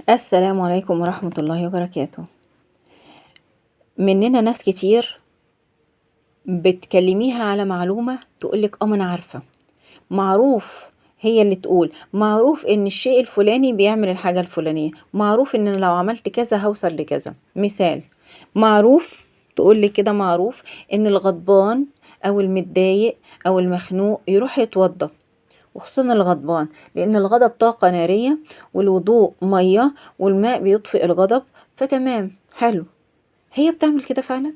السلام عليكم ورحمة الله وبركاته. مننا ناس كتير بتكلميها على معلومة تقولك ما انا عارفة، معروف، هي اللي تقول معروف ان الشيء الفلاني بيعمل الحاجة الفلانية، معروف ان أنا لو عملت كذا هوصل لكذا. مثال، معروف، تقولك كده معروف ان الغضبان او المتضايق او المخنوق يروح يتوضى، وخصوصا الغضبان، لان الغضب طاقة نارية والوضوء مية والماء بيطفئ الغضب، فتمام حلو. هي بتعمل كده فعلا؟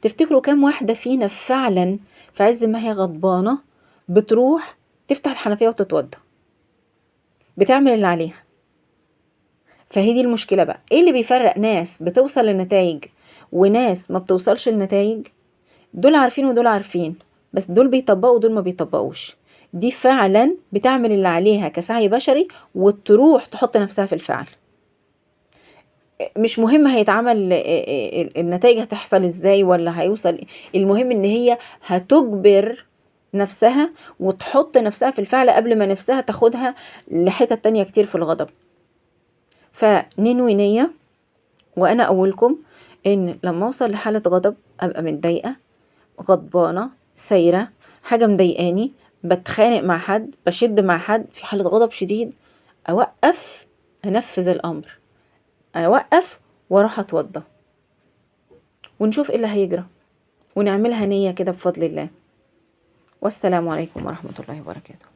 تفتكروا كام واحدة فينا فعلا في عز ما هي غضبانة بتروح تفتح الحنفية وتتوضى، بتعمل اللي عليها؟ فهي دي المشكلة بقى. ايه اللي بيفرق ناس بتوصل لنتائج وناس ما بتوصلش لنتائج؟ دول عارفين ودول عارفين، بس دول بيطبقوا ودول ما بيطبقوش. دي فعلا بتعمل اللي عليها كسعي بشري وتروح تحط نفسها في الفعل. مش مهم هيتعمل النتائج هتحصل ازاي ولا هيوصل، المهم ان هي هتجبر نفسها وتحط نفسها في الفعل قبل ما نفسها تاخدها لحتة تانية كتير في الغضب. فننوي نية، وانا اقولكم ان لما اوصل لحالة غضب ابقى متضايقة، غضبانة، سايرة، حاجة مضايقاني، بتخانق مع حد، بشد مع حد، في حالة غضب شديد، اوقف، انفذ الامر، اوقف واروح اتوضى ونشوف ايه اللي هيجرى، ونعملها نية كده بفضل الله. والسلام عليكم ورحمة الله وبركاته.